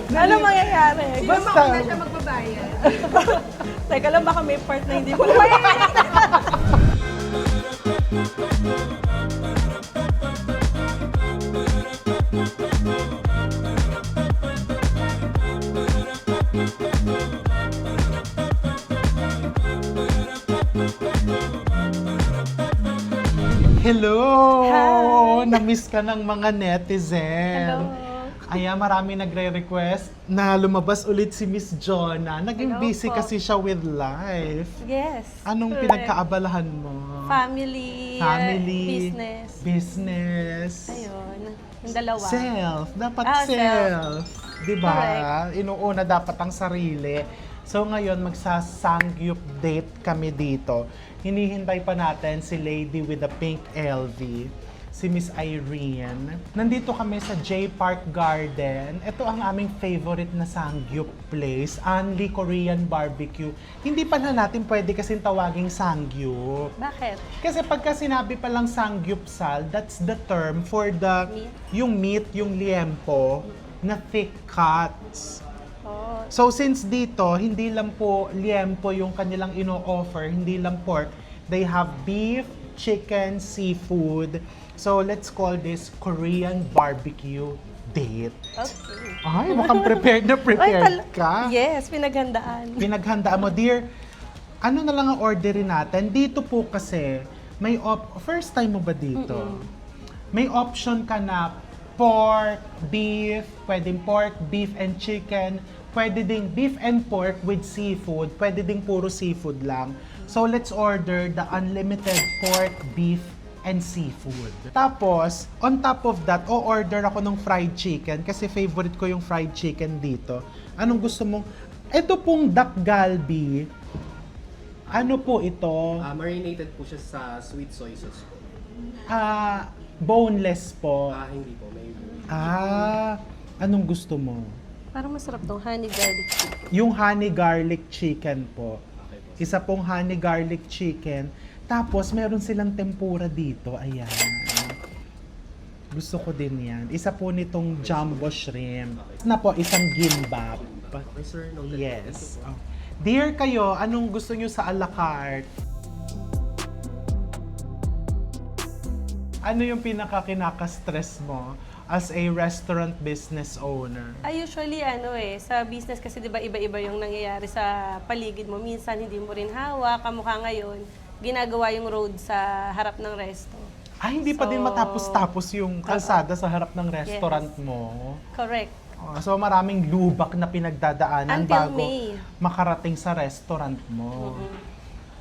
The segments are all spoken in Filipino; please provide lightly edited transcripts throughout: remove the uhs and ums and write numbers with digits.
Ano mangyayari? Basta. Basta. Na siya magbabayad. Teka lang, baka may part na hindi mo naman. Hello! Hi! Na-miss ka ng mga netizen. Hello. Ayan, marami nagre-request na lumabas ulit si Miss Jonah. Naging Hello busy po. kasi siya with life. Yes. Anong correct. pinagkaabalahan mo? Family, Family, business. business, Ayun, yung dalawa. self. Dapat Ah, self. Diba? Correct. Inuuna dapat ang sarili. So ngayon, magsasangyup date kami dito. Hinihintay pa natin si Lady with the Pink LV, si Miss Irene. Nandito kami sa J Park Garden. Ito ang aming favorite na sangyup place, Anli Korean Barbecue. Hindi pa na natin pwede kasing tawaging sangyup. Bakit? Kasi pagka sinabi pa lang sangyupsal, that's the term for the Meat? yung liempo na thick cuts. Oh, So since dito, hindi lang po liempo yung kanilang ino-offer, hindi lang pork. They have beef, chicken, seafood. So let's call this Korean barbecue date. okay. Ay, mukhang prepared na prepared ka. Yes, pinaghandaan. Pinaghandaan mo, dear. Ano na lang ang orderin natin? Dito po kasi, may first time mo ba dito? May option ka na pork, beef, pwedeng pork, beef and chicken, pwede ding beef and pork with seafood, pwede ding puro seafood lang. So let's order the unlimited pork, beef, and seafood. Tapos, on top of that, o-order ako ng fried chicken kasi favorite ko yung fried chicken dito. Anong gusto mong? Ito pong duck galbi. Ano po ito? Marinated po siya sa sweet soy sauce po. Boneless po. Hindi po, may Anong gusto mo? Parang masarap tong honey garlic chicken. Yung honey garlic chicken po. okay po. Isa pong honey garlic chicken. Tapos, meron silang tempura dito. Ayan. Gusto ko din yan. Isa po nitong jumbo shrimp. Na po, isang gimbap. Okay sir, noted. Yes. Oh. Dear kayo, anong gusto nyo sa a la carte? Ano yung pinaka-kinaka-stress mo as a restaurant business owner? Usually sa business kasi 'di ba iba-iba yung nangyayari sa paligid mo. Minsan hindi mo rin hawak, kamukha ngayon, ginagawa yung road sa harap ng resto. Hindi pa din So, matapos-tapos yung kalsada sa harap ng restaurant Yes. mo. Correct. So maraming lubak na pinagdadaanan Until bago May. makarating sa restaurant mo.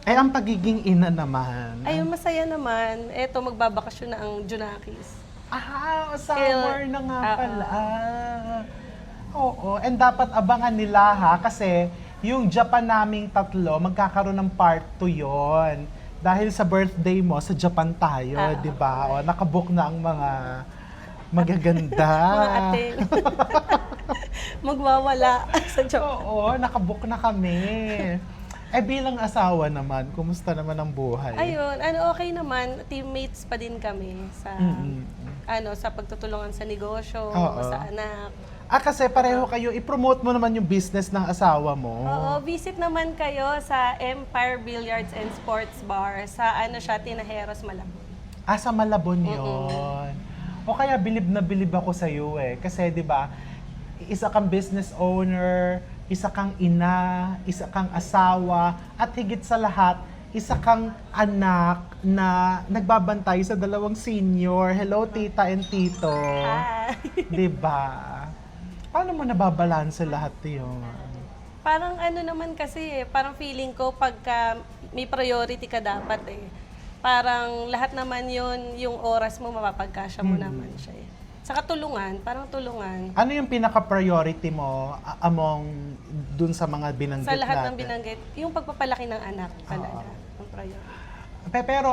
Ang pagiging ina naman. Ayun, masaya naman. Eto, magbabakasyon na ang Junakis. Summer na nga Oo. pala. Oo, and dapat abangan nila ha, kasi yung Japan naming tatlo, magkakaroon ng part 2 yon. Dahil sa birthday mo, sa Japan tayo, Oo. di ba? O, nakabook na ang mga magaganda. Mga ating magwawala sa job. Oo, nakabook na kami. Bilang asawa naman, kumusta naman ang buhay? Ayun, okay naman. Teammates pa din kami sa sa pagtutulungan sa negosyo, Oo. sa anak. Kasi pareho kayo, i-promote mo naman yung business ng asawa mo. Oo, visit naman kayo sa Empire Billiards and Sports Bar sa Tinajeros, Malabon. Sa Malabon yun. O kaya bilib na bilib ako sa iyo kasi 'di ba? Isa kang business owner, isa kang ina, isa kang asawa, at higit sa lahat, isa kang anak na nagbabantay sa dalawang senior. Hello, tita and tito. Hi! 'Di ba? Paano mo nababalanse lahat 'yon? Parang naman kasi parang feeling ko pagka may priority ka dapat Parang lahat naman yun, yung oras mo, mapapagkasya mo naman siya Saka tulungan, parang tulungan. Ano yung pinaka-priority mo among dun sa mga binanggit Sa lahat ng natin? binanggit, yung pagpapalaki ng anak talaga, ang priority. Pero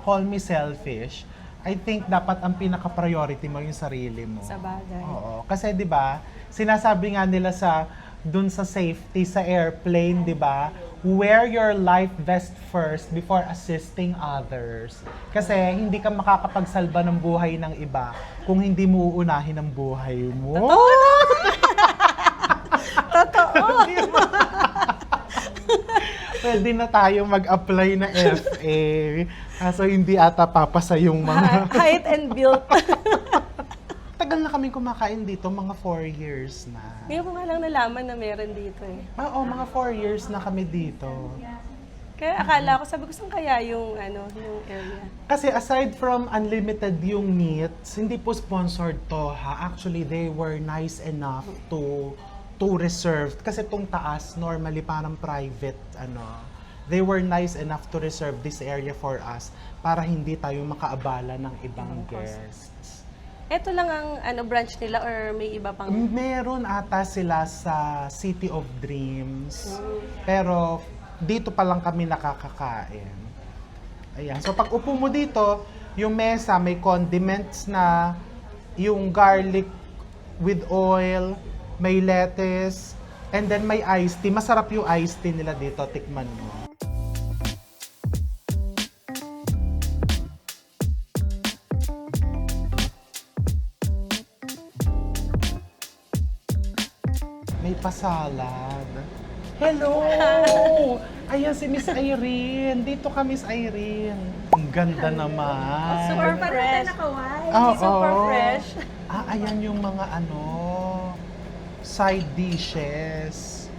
call me selfish. I think dapat ang pinaka-priority mo yung sarili mo. Sa bagay. Oo. Kasi 'di ba, sinasabi nga nila dun sa safety sa airplane, 'di ba? Wear your life vest first before assisting others. Kasi hindi ka makakapagsalba ng buhay ng iba kung hindi mo uunahin ang buhay mo. Totoo na! pwede na tayo mag-apply na FA. Kaso hindi ata papasa yung mga... Height and build. Tagal na kami kumakain dito, mga 4 years na. Ngayon ko nga lang nalaman na meron dito eh. Oo, mga 4 years na kami dito. Kaya akala ko, sabi ko, saan kaya yung, yung area? Kasi aside from unlimited yung meats, hindi po sponsored to ha. Actually, they were nice enough to reserve. Kasi itong taas, normally parang private, They were nice enough to reserve this area for us para hindi tayo makaabala ng ibang guests. Ito lang ang branch nila or may iba pang... Meron ata sila sa City of Dreams. Pero dito pa lang kami nakakakain. Ayan. So pag upo mo dito, yung mesa may condiments na, yung garlic with oil, may lettuce, and then may iced tea. Masarap yung iced tea nila dito. Tikman mo. May pasalad. Hello! Ayan si Miss Irene. Dito ka, Miss Irene. Ang ganda naman. Super fresh. Oo. Super fresh. Ayan yung mga side dishes.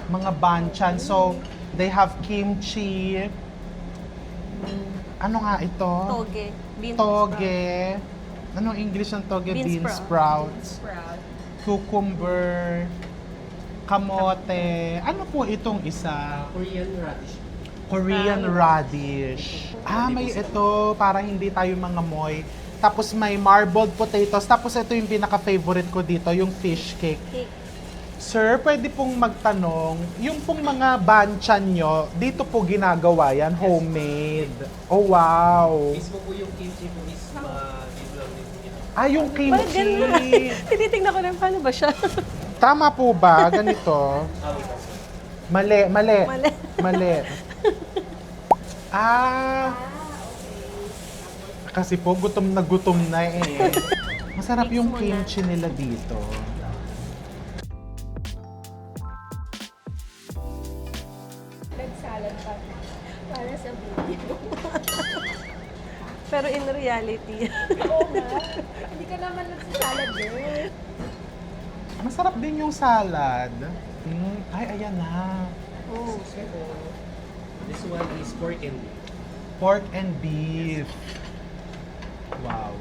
Mga banchan. So, they have kimchi. Ano nga ito? Toge. Bean Toge. Anong English ng toge? Bean Sprouts. Cucumber. Kamote. Ano po itong isa? Korean radish. Korean radish. May ito para hindi tayo mga moy. Tapos may marbled potatoes. Tapos ito yung pinaka-favorite ko dito, yung fish cake. Sir, pwede pong magtanong, yung pong mga banchan nyo, dito po ginagawa yan, homemade. Oh, wow. Mismo po yung kimchi po is dito lang din po niya. Yung kimchi. Tinitingnan ko na paano ba siya. Tama po ba? Ganito? Mali. Mali. Kasi po, gutom na eh. Masarap yung kimchi nila dito. Nagsalad pa para sa video. Pero in reality, Oo nga. Hindi ka naman nagsasalad girl. Masarap din yung salad. Ayan na. oh, This one is pork and beef. Pork and beef. Wow.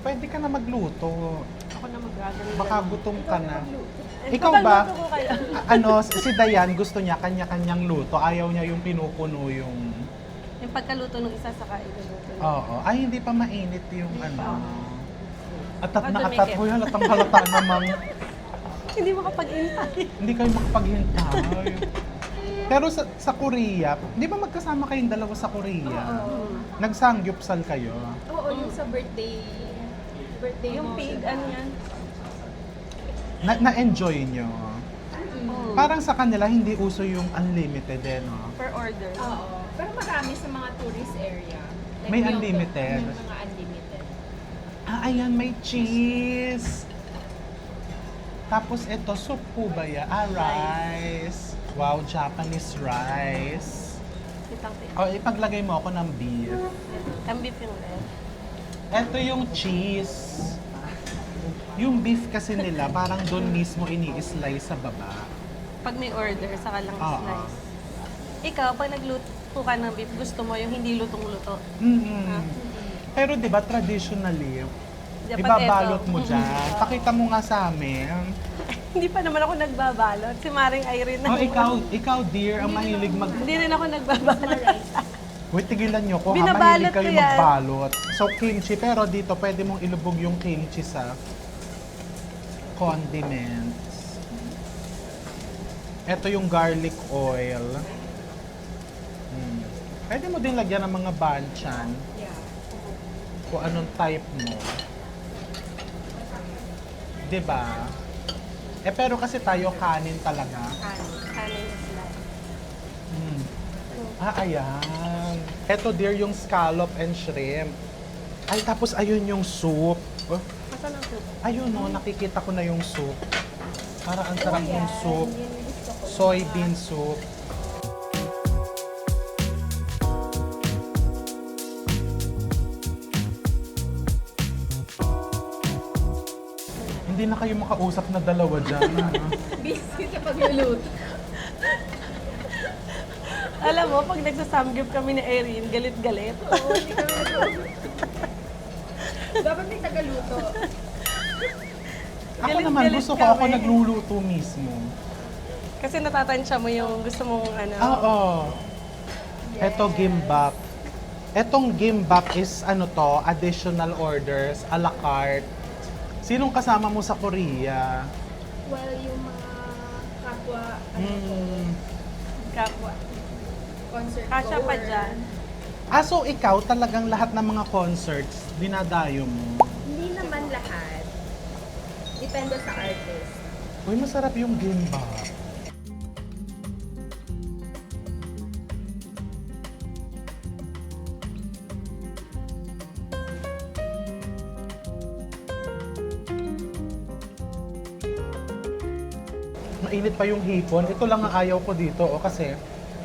Pwede ka na magluto. ako na magaganda. Baka gutom ka na. Eh, Ikaw ba? papagluto ko kayo. Si Dayan, gusto niya kanya-kanyang luto. Ayaw niya yung pinupuno yung... Yung pagkaluto ng isa sa iluluto. Oo. Ay, hindi pa mainit yung Atat na Baka atat. dumikit. Hoy, halatang halata namang Hindi makapag-intay. hindi kayo makapaghintay. Pero sa Korea, di ba magkasama kayong dalawa sa Korea? Nagsangyupsal kayo? Oo, yung sa birthday Yung mo. pig, ano yan? Na-enjoy nyo? Parang sa kanila, hindi uso yung unlimited no? Per order. Oo. Pero marami sa mga tourist area. May yung unlimited? Yung mga unlimited. Ayan, may cheese. Tapos ito, soup po ba yan? Rice. Wow, Japanese rice. Kitang-kita. Ipaglagay mo ako ng beef. Ang beef yung red. Ito yung cheese. Yung beef kasi nila, parang doon mismo ini-slice sa baba. Pag may order, saka lang Oo. slice. Ikaw, pag nagluto ka ng beef, gusto mo yung hindi lutong-luto. Pero di ba traditionally, Dapat ibabalot ito. mo dyan. Pakita mo nga sa amin. Hindi pa naman ako nagbabalot. Si Maring Irene na. Ikaw dear, ang mahilig Hindi rin ako nagbabalot. Wait, tigilan nyo ko ha, Binabalot mahilig kayo ko yan. magbalot. So, kimchi, pero dito pwede mong ilubog yung kimchi sa condiments. Ito yung garlic oil. Pwede mo din lagyan ng mga banchan. Yeah. Kung anong type mo. Diba? Pero kasi tayo kanin talaga. Kanin is life. Ayan. Ito dear, yung scallop and shrimp. Ay, tapos ayun yung soup. Masa ng soup? Ayun no, nakikita ko na yung soup. Para ang sarap ng soup. soybean soup. Hindi na kayo makausap na dalawa dyan. Busy sa pagluluto. Alam mo, pag nagsasamgyup kami ni Erin, galit-galit. Oo, hindi kami nag-uusap. Dapat may tagaluto. Ako naman, Galit-galit gusto ko ako kami. nagluluto mismo. Kasi natatansya mo yung gusto mong ano. Oo. Ito, gimbap. Etong gimbap is ano to, additional orders, a la carte. Sinong kasama mo sa Korea? Well, yung mga kapwa, ano ko, Hmm. Kapwa. concert Kasya pa goer. dyan. So ikaw talagang lahat ng mga concerts, dinadayo mo? Hindi naman lahat. Depende sa artist. Uy, masarap yung gimbap. Mainit pa yung hipon. Ito lang ang ayaw ko dito, kasi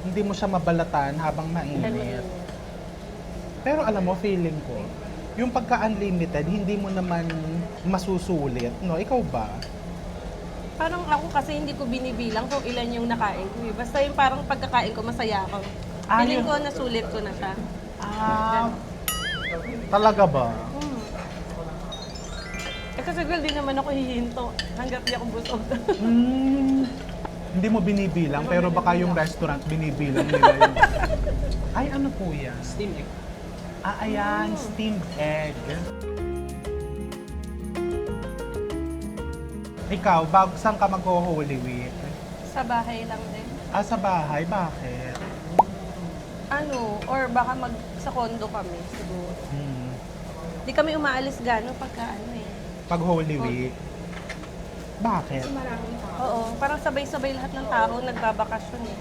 hindi mo siya mabalatan habang mainit. Pero alam mo, feeling ko, yung pagka-unlimited, hindi mo naman masusulit, no? Ikaw ba? Parang ako kasi hindi ko binibilang kung ilan yung nakain ko. Basta yung parang pagkakain ko, masaya ako. Feeling yun. ko, nasulit ko na siya. Talaga ba? Kasi siguro di naman ako hihinto hanggat di ako busog. Hindi mo binibilang, pero baka yung restaurant binibilang nila yun. Ay, ano po yan? Steam egg. Ayan, steamed egg. Ikaw, saan ka mag-Holy Week? Sa bahay lang din. Sa bahay, bakit? Ano, or baka sa condo kami siguro. Di kami umaalis gano'n pagka ano eh. Pag Holy Week. Bakit? Kasi maraming tao. Oo, parang sabay-sabay lahat ng tao nagbabakasyon eh.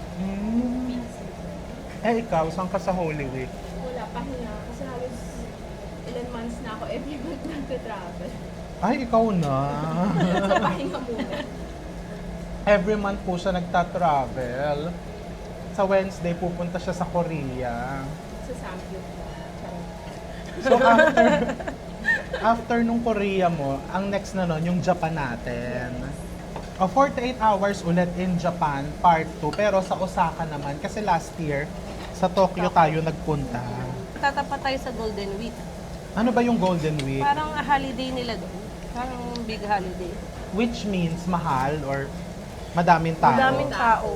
Ikaw, saan ka sa Holy Week? Wala, pahinga. Kasi halos ilan months na ako every month nagte-travel. Ay, ikaw na. So, pahinga muna. Every month po siya nagta-travel. Sa Wednesday, pupunta siya sa Korea. Sa Samgyup. Charot. So, after nung Korea mo, ang next na nun, yung Japan natin. 48 hours ulit in Japan, part 2. Pero sa Osaka naman, kasi last year, sa Tokyo tayo nagpunta. Tatapat tayo sa Golden Week. Ano ba yung Golden Week? Parang holiday nila doon. Parang big holiday. Which means mahal or madaming tao. Madaming tao.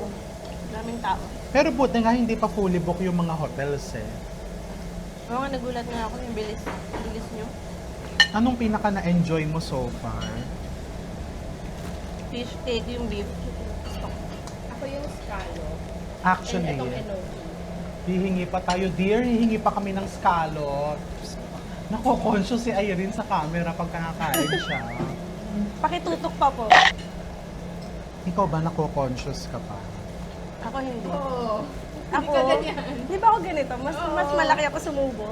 Madaming tao. Pero buti nga hindi pa fully book yung mga hotels eh. Oo nga, nagulat nga ako yung bilis. Bilis nyo. Anong pinaka na-enjoy mo so far? Fish cake, yung beef. Ako yung scallop. Actually, And itong enoki. hihingi pa tayo, dear. Hihingi pa kami ng scallops. Nako-conscious si Irene sa camera pag nakakain siya. Pakitutok pa po. Ikaw ba nako-conscious ka pa? Ako hindi. Oo. Ako, Hindi ka ganyan. di ba ako ganito? Mas malaki ako sumubo.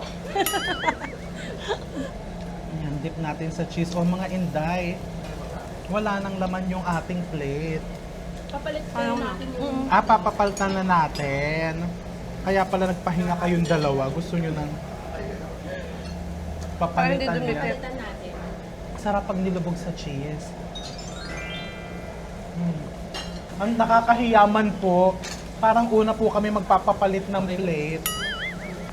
Ayan, dip natin sa cheese. O mga inday, wala nang laman yung ating plate. Papalit kayo natin yung... Papapaltan na natin. Kaya pala nagpahinga kayong dalawa. Gusto nyo nang Parang hindi papalitan dumikit. niya. Palitan natin. Sarap pag nilubog sa cheese. Ang nakakahiyaman po, parang una po kami magpapapalit ng plate.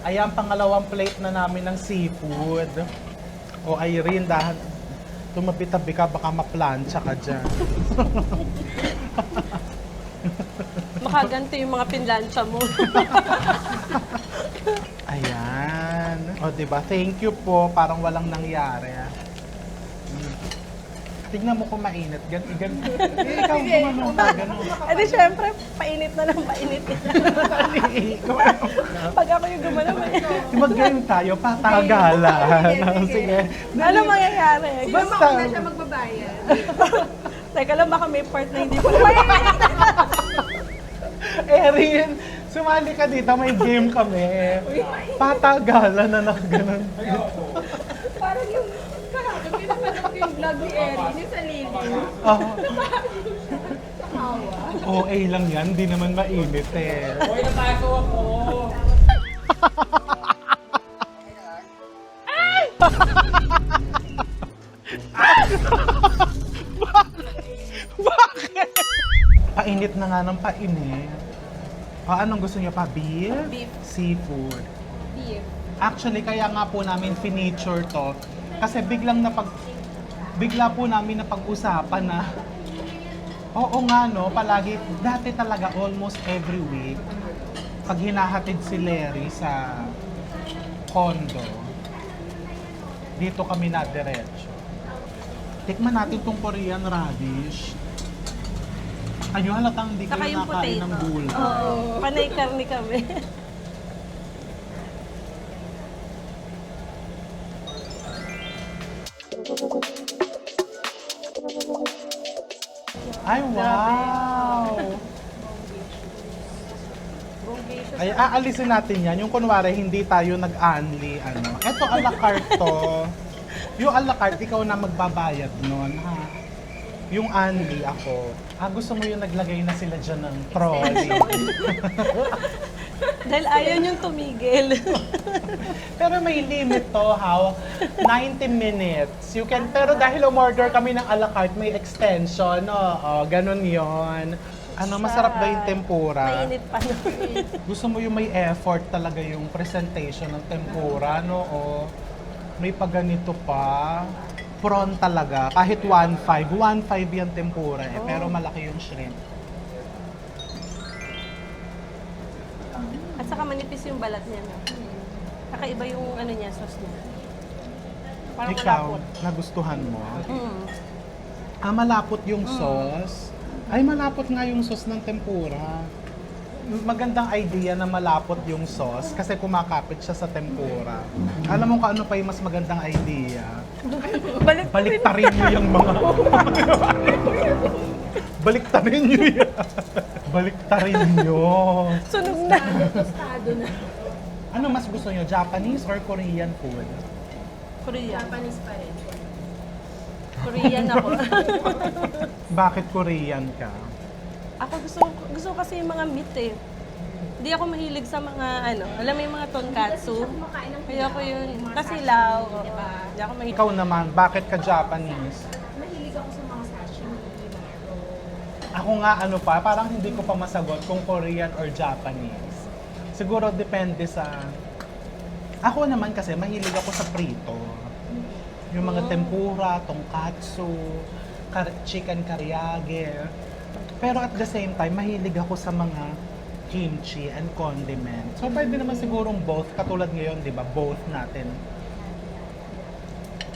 Ayan, pangalawang plate na namin ng seafood. O Irene, dahil tumabi-tabi ka, baka maplansya ka dyan. Makaganto yung mga pinlansya mo. Ayan. O, diba? Thank you po. Parang walang nangyari. Tignan mo kung mainit. Ikaw gumano ka, gano'n. Eh di syempre, painit na lang, painit na. Pag ako yung gumana, Mag-game tayo, patagalan. Sige. ano mangyayari? Sino Basta- mauna siya magbabayad? Teka lang, baka may part na hindi ko na Erin, sumali ka dito, may game kami. Patagalan na nakaganon. Parang yung kahapon, pinapanood ko yung vlog Si Erin, yung sa Lily. Oh, Nakawa. OA lang yan, hindi naman mainit eh. Hoy, napasok ako! Bakit? Painit na nga ng painit. Anong gusto niyo pa? Beef? Beef. Seafood. Beef. Actually, kaya nga po namin finiture to. Kasi bigla po namin napag-usapan na, oo nga no, palagi, dati talaga almost every week, pag hinahatid si Larry sa condo, dito kami na diretso. Tikman natin tong Korean radish. Ayun, halatang hindi Saka kayo yung nakain ng potato. gulay. Oo. Panay karni kami. Ay, wow! Ay, aalisin natin yan. Yung kunwari, hindi tayo nag-unli, ano. Eto, a la carte to. Yung a la carte, ikaw na magbabayad nun, ha? Yung unli, ako. Gusto mo yung naglagay na sila dyan ng trolley. Dahil ayaw niyong tumigil. Pero may limit to, how? 90 minutes. You can, pero dahil umorder kami ng a la carte, may extension, no? Ganun yon. Ano, masarap ba yung tempura? Mainit pa naman. Gusto mo yung may effort talaga yung presentation ng tempura, no? O may paganito pa. Prawn talaga. Kahit 1.5. 1.5 yung tempura eh. Pero malaki yung shrimp. At saka manipis yung balat niya. No? Kakaiba yung ano niya, sauce niya. Parang Ikaw, malapot. nagustuhan mo? Mm. Malapot yung sauce. Ay, malapot nga yung sauce ng tempura. Magandang idea na malapot yung sauce kasi kumakapit siya sa tempura. Alam mo kung ano pa yung mas magandang idea? Baliktarin nyo yung mga... Baliktarin nyo yan. Baliktarin nyo. Sunog na. Tostado na. Ano mas gusto nyo? Japanese or Korean food? Korean. Japanese pa rin. Korean ako. Bakit Korean ka? Ako gusto kasi yung mga meat eh. Hindi ako mahilig sa mga ano, alam mo yung mga tonkatsu. Kumakain ng Ayoko yun. mga Kasi sashimi, lao. diba? Hindi ako mahilig. Ikaw naman, bakit ka Japanese? Mahilig ako sa mga sashimi, mga roll. Ako nga ano pa, parang hindi ko pa masagot kung Korean or Japanese. Siguro depende sa... Ako naman kasi mahilig ako sa prito. Yung mga tempura, tonkatsu, chicken kariyage. Pero at the same time, mahilig ako sa mga kimchi and condiment. So pwede naman sigurong both, katulad ngayon, di ba, both natin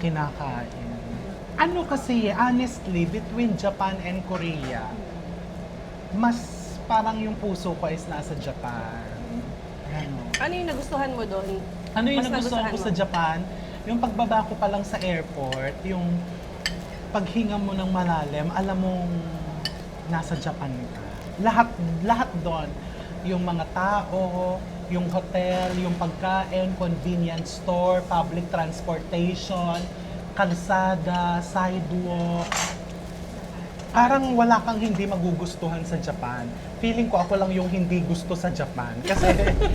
kinakain. Ano kasi, honestly, between Japan and Korea, mas parang yung puso ko is nasa Japan. Ano? Ano yung nagustuhan mo doon? Ano yung Mas nagustuhan ko nagustuhan sa mo? Japan? Yung pagbaba ko pa lang sa airport, yung paghinga mo ng malalim, alam mong nasa Japan ka. Lahat doon. Yung mga tao, yung hotel, yung pagkain, convenience store, public transportation, kalsada, sidewalk. Parang wala kang hindi magugustuhan sa Japan. Feeling ko ako lang yung hindi gusto sa Japan. Kasi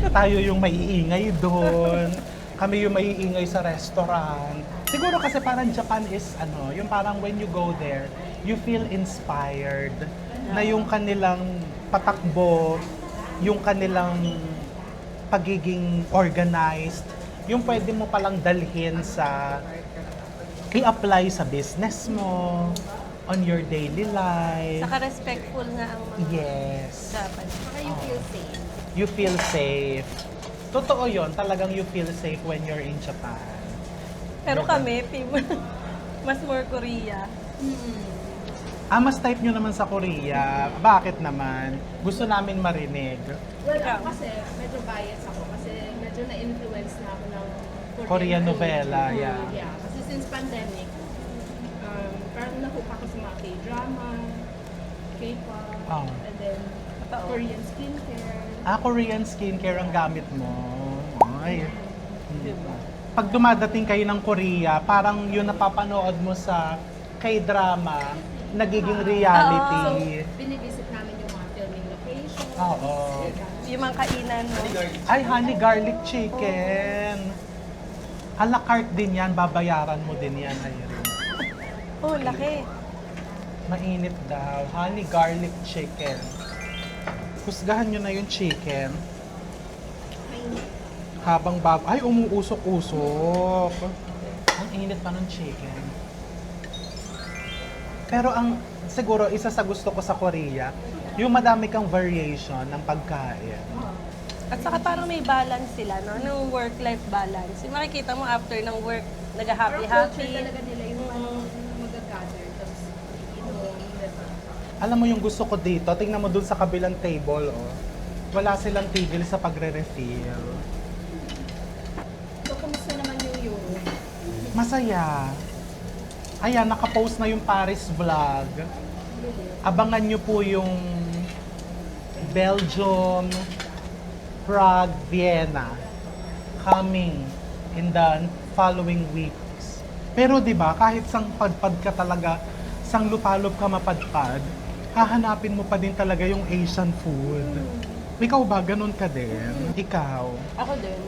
tayo yung maiingay doon. Kami yung maiingay sa restaurant. Siguro kasi parang Japan is ano, yung parang when you go there, you feel inspired. Na yung kanilang patakbo, yung kanilang pagiging organized, yung pwede mo palang dalhin sa i-apply sa business mo, on your daily life. Saka respectful nga ang mga Yes. Japan. Saka you feel safe. You feel safe. Totoo yon, talagang you feel safe when you're in Japan. Pero Diba? kami, mas more Korea. Mas type nyo naman sa Korea. Bakit naman? Gusto namin marinig. Well, Ikaw? ako kasi medyo bias ako kasi medyo na-influence na ako ng Korean food. novela, yeah. Yeah, kasi since pandemic, parang nahook ako sa mga K-drama, K-pop, Oh. and then Korean skincare. Korean skincare ang gamit mo. Ay. Pag dumadating kayo ng Korea, parang yun napapanood mo sa K-drama nagiging reality. Binivisit namin yung mga filming locations. Oo. Yung mga kainan mo. Ay, honey garlic chicken. A la carte din yan, babayaran mo din yan, Irene. Oh, laki. Mainit daw. Honey garlic chicken. Husgahan nyo na yung chicken. Habang bago... Ay, umuusok-usok. Ang init pa ng chicken. Pero ang... Siguro, isa sa gusto ko sa Korea, yung madami kang variation ng pagkain. At saka parang may balance sila, no? Ng work-life balance. Yung makikita mo after ng work, Culture nag-happy-happy. talaga nila yung mag-gather. Tapos, diba? Alam mo yung gusto ko dito, tingnan mo dun sa kabilang table, oh. Wala silang tigil sa pagre-refill. So, kumusta naman yung Europe? Masaya. Ayan, nakapost na yung Paris vlog. Abangan nyo po yung Belgium, Prague, Vienna coming in the following weeks. Pero 'di ba, kahit sang padpad ka talaga, sang lupalop ka mapadpad, hahanapin mo pa din talaga yung Asian food. Ikaw ba ganun ka din? Ikaw, Ako din.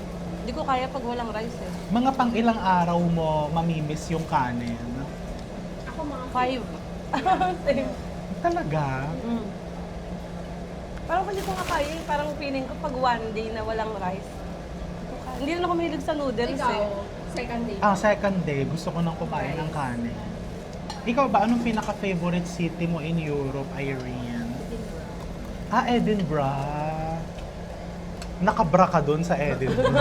Hindi ko kaya pag walang rice eh. mga pang ilang araw mo mamimiss yung kanin? Ako mga 5. Same. Talaga? Mm. Parang hindi ko nga kaya eh. Parang feeling ko pag one day na walang rice. Hindi rin ako mahilig sa noodles ikaw, eh. second day. Second day, gusto ko nang kumain ng kanin. Ikaw ba, anong pinaka-favorite city mo in Europe, Irene? Edinburgh. Nakabra ka doon sa Edinburgh.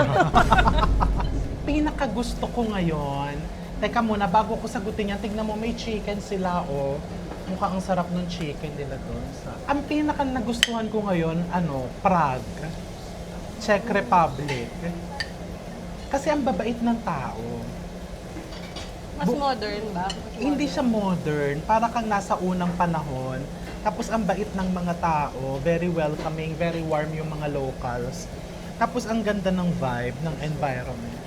Pinaka-gusto ko ngayon. Teka muna, bago ko sagutin yan, tignan mo, may chicken sila, oh. Mukhang ang sarap ng chicken nila doon. Ang pinaka-nagustuhan ko ngayon, Prague. Czech Republic. Kasi ang babait ng tao. Mas modern ba? Hindi siya modern, para kang nasa unang panahon. Tapos ang bait ng mga tao, very welcoming, very warm yung mga locals. Tapos ang ganda ng vibe, ng environment.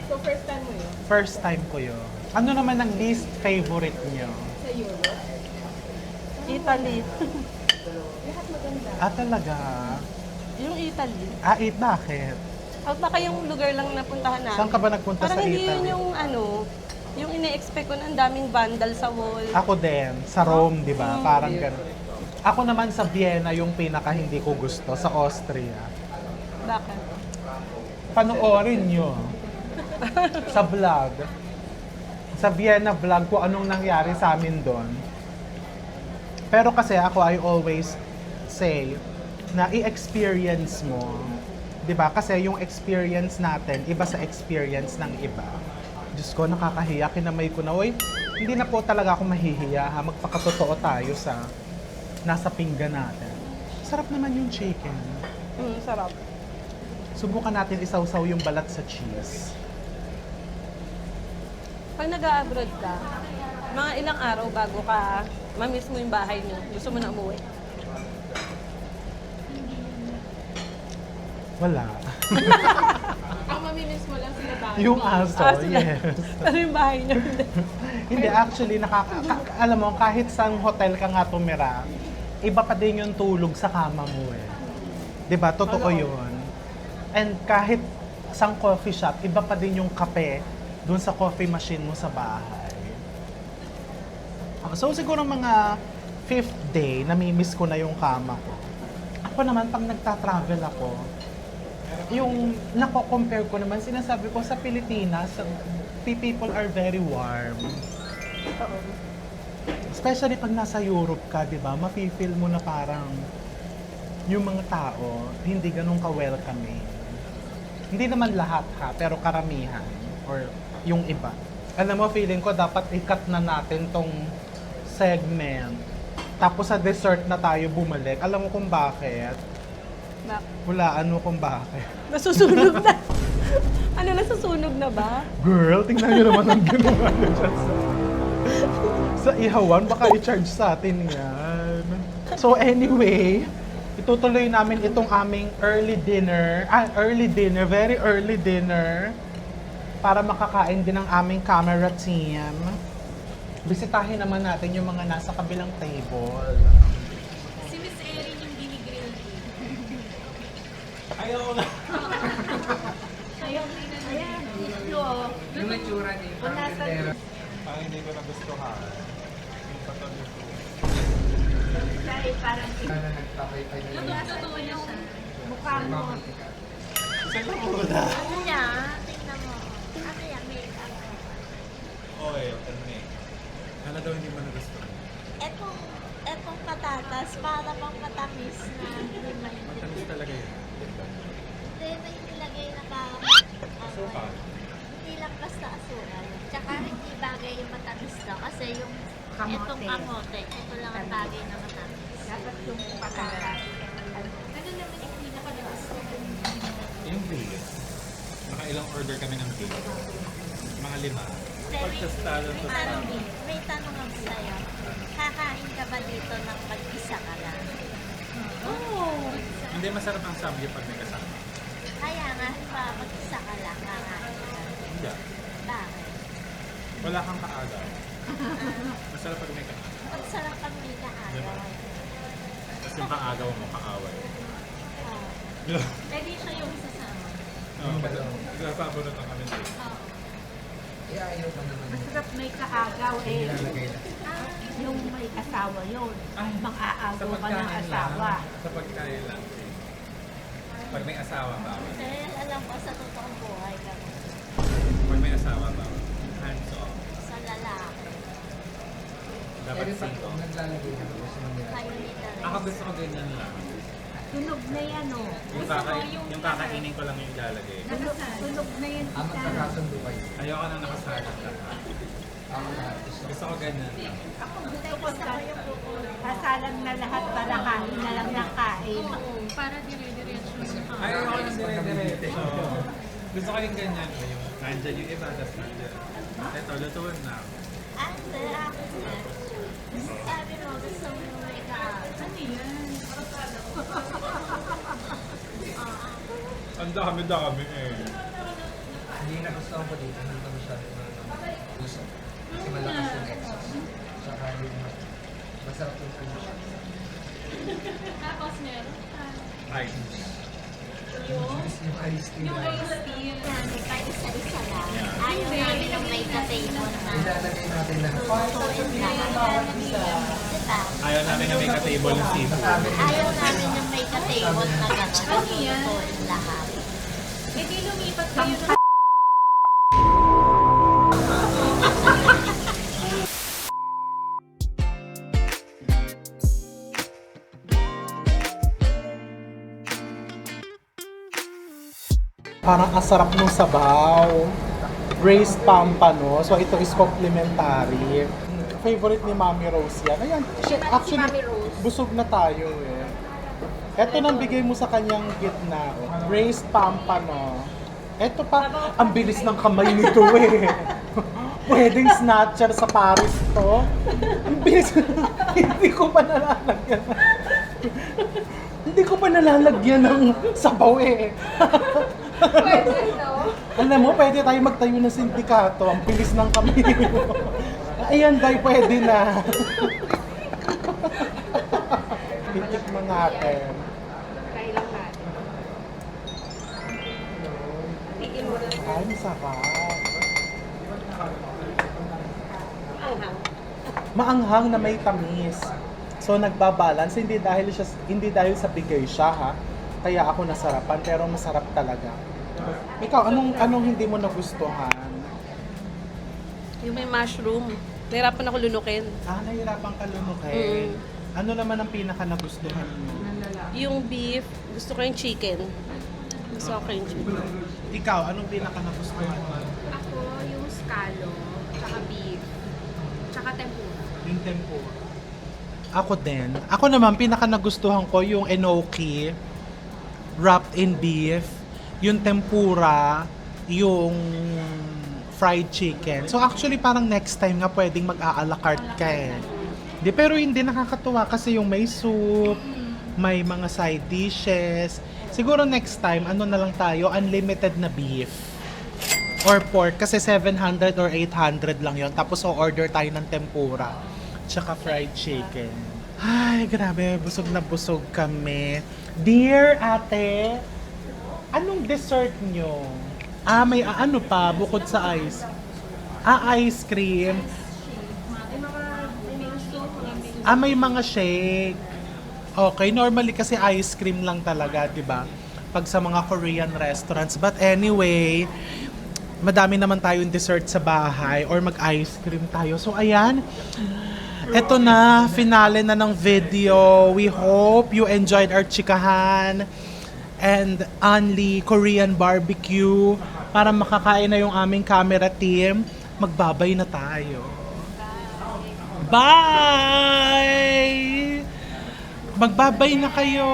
So, first time mo yun? First time ko yun. Ano naman ang least favorite niyo? Sa Europe? Italy. Lahat maganda. Talaga? Yung Italy. Bakit? At baka yung lugar lang napuntahan namin. Saan ka ba nagpunta Parang sa hindi Italy? yun yung ine-expect ko na ang daming vandal sa wall. Ako din, sa Rome, di ba? Mm. Parang ganun. Ako naman sa Vienna yung pinaka hindi ko gusto, sa Austria. Bakit? Panoorin nyo sa vlog. Sa Vienna vlog kung anong nangyari sa amin doon. Pero kasi ako, I always say na i-experience mo. 'Di ba? Kasi yung experience natin, iba sa experience ng iba. Diyos ko, nakakahiya. Kinamay ko na, hindi na po talaga ako mahihiya. Magpakatotoo tayo sa nasa pinggan natin. Sarap naman yung chicken. Sarap. Subukan natin isawsaw yung balat sa cheese. Pag nag-abroad ka, mga ilang araw bago ka mamiss mo yung bahay niyo, gusto mo na umuwi. Wala. Ang mamimiss mo lang sila ba? Yung aso, yes. Pero yung bahay niyo, hindi. Hindi, actually, alam mo, kahit sa hotel ka nga tumira, iba pa din yung tulog sa kama mo eh. 'Di ba? Totoo yun. And kahit sang coffee shop, iba pa din yung kape dun sa coffee machine mo sa bahay. So siguro mga 5th day, namimiss ko na yung kama ko. Ako naman, pag nagta-travel ako, yung nako-compare ko naman, sinasabi ko sa Pilipinas, people are very warm. Oo. Especially pag nasa Europe ka, di ba? Mafe-feel mo na parang yung mga tao, hindi ganun ka-welcoming. Hindi naman lahat ha, pero karamihan. Or yung iba. Alam mo, feeling ko dapat i-cut na natin tong segment. Tapos sa dessert na tayo bumalik. Alam mo kung bakit? Hulaan mo kung bakit. Nasusunog na. Ano, nasusunog na ba? Girl, tingnan nyo naman ang ginawa nyo dyan sa ihawan. Baka i-charge sa atin yan. So anyway, itutuloy namin itong aming early dinner, very early dinner, para makakain din ng aming camera team. Bisitahin naman natin yung mga nasa kabilang table. Si Miss Erin yung ginigrill. Ayaw na. Ayaw ayan, ito. Yung itsura niya, yung parang tindera. Parang hindi ko nagustuhan. Yung patuloy ko. Parang Sana nagpapay-pay na yun. totoo niya siya. Mukha mo. Saan na muna? Ano yan? Tingnan mo. Ano yan? Make-up. Oy, ano ano daw hindi mo nagustuhan? Etong patatas, para bang matamis na hindi mainit. Matamis talaga yun. Hindi, may nilagay na parang Asukal. hindi lang basta asukal. Tsaka hindi bagay yung matamis daw. Kasi yung etong kamote, ito lang ang bagay na matamis. Dapat yung patatas. Ano naman yung pinaka-gusto? Yung beef, nakailang order kami ng beef. Mga 5. May tanong ako sa'yo. Kakain ka ba dito ng mag-isa ka lang? Hindi masarap ang samgyup pag may kasama. Kaya nga, mag-isa ka lang, kakain ka. Hindi. Bakit? Wala kang kaagaw. Masarap pag may kasama. Ang sarap pag may kaagaw. Kasi yung kaagaw mo, kaaway. Oh. Pwede siya yung sasama. Oo, nagpapabunot ang kami dito. Eh, ayaw mo naman. Masarap may kaagaw Yung eh. nilalagay na. Yung may asawa yun. Ay, Mang-aagaw sa ka ng pagkain asawa. lang. Sa pagkain lang. Pag may asawa, bawal. Dahil alam ko sa totoong buhay ka Pag may asawa, bawal. Hands off. sa lalaki. Dapat Pero pag single. naglalagay na gusto mo nila. Kayo ni Teresa. Ako gusto ko ganyan lang. Tunog na yan oh. Yung kakainin ko lang yung ilalagay. Tunog na yan Ah, isa. magkakasundo kayo. Ayoko na nakasalat lahat. Ako lahat. Gusto ko ganyan lang. Ako gusto ko kasalan na lahat para kain na lang ng kain. Para dire-diretso yung Ay, ayoko nang dire-diretso. Gusto ko yung ganyan. Yung nandyan yung iba, tapos nandyan. Ito, lutuin na. Ate, ako na. Sabi mo, gusto mo yung may kaagaw. Ano yan? Ang dami-dami eh. Hindi na gusto ko dito. Hindi ko masyado gusto. Kasi malakas yung exhaust. Tsaka yung masarap yung finish. Tapos meron pa. Ay, Yung ice cream. Yung ice tea. Namin pa isa-isa lang. Ayaw namin yung may ka-table na Nilalagay natin lahat. tutuin lahat. Diba? ayaw namin na may ka-table ng seafood. Ayaw namin yung may ka-table na gano'n. Tutuin lahat. Eh di lumipat kayo ng Parang asarap ng sabaw. Braised pampano. So ito is complimentary. Favorite ni Mami Rose yan. Ayan, actually, busog na tayo eh. Ito nang bigay mo sa kanyang gitna. Oh. Braised pampano. Ito pa, ang bilis ng kamay nito eh. Pwedeng snatcher sa Paris to. Ang bilis. Hindi ko pa nalalagyan. Hindi ko pa nalalagyan ng sabaw eh. Alam mo, pwede tayo magtayo ng sindikato. Ang bilis ng kamay mo. Ayan, Day, pwede na. Titikman natin. Try lang natin. Ay, masarap. Maanghang na may tamis. So nagbabalance, hindi dahil sa bigay siya ha. Kaya ako nasarapan, pero masarap talaga. Ikaw, anong hindi mo nagustuhan? Yung may mushroom. Nahirapan ako lunukin. Nahirapan ka lunukin. Ano naman ang pinaka nagustuhan mo? Yung beef, gusto ko yung chicken. Gusto ko yung chicken. Ikaw, anong pinaka nagustuhan mo? Ako, yung scallop, tsaka beef, tsaka tempura. Yung tempura. Ako din. Ako naman, pinaka nagustuhan ko yung enoki, wrapped in beef, yung tempura, yung fried chicken. So actually, parang next time nga pwedeng mag-a-la carte ka eh. Pero hindi nakakatuwa kasi yung may soup, may mga side dishes. Siguro next time, ano na lang tayo, unlimited na beef. or pork kasi 700 or 800 lang yon. Tapos o-order tayo ng tempura tsaka fried chicken. Ay, grabe, busog na busog kami. Dear ate, anong dessert nyo? May ano pa bukod sa ice? Ice cream. May mga shake. Okay, normally kasi ice cream lang talaga, 'di ba? Pag sa mga Korean restaurants. But anyway, madami naman tayong dessert sa bahay or mag-ice cream tayo. So ayan, eto na, finale na ng video. We hope you enjoyed our chikahan and only Korean barbecue. Para makakain na yung aming camera team, magbabay na tayo. Bye! Magbabay na kayo.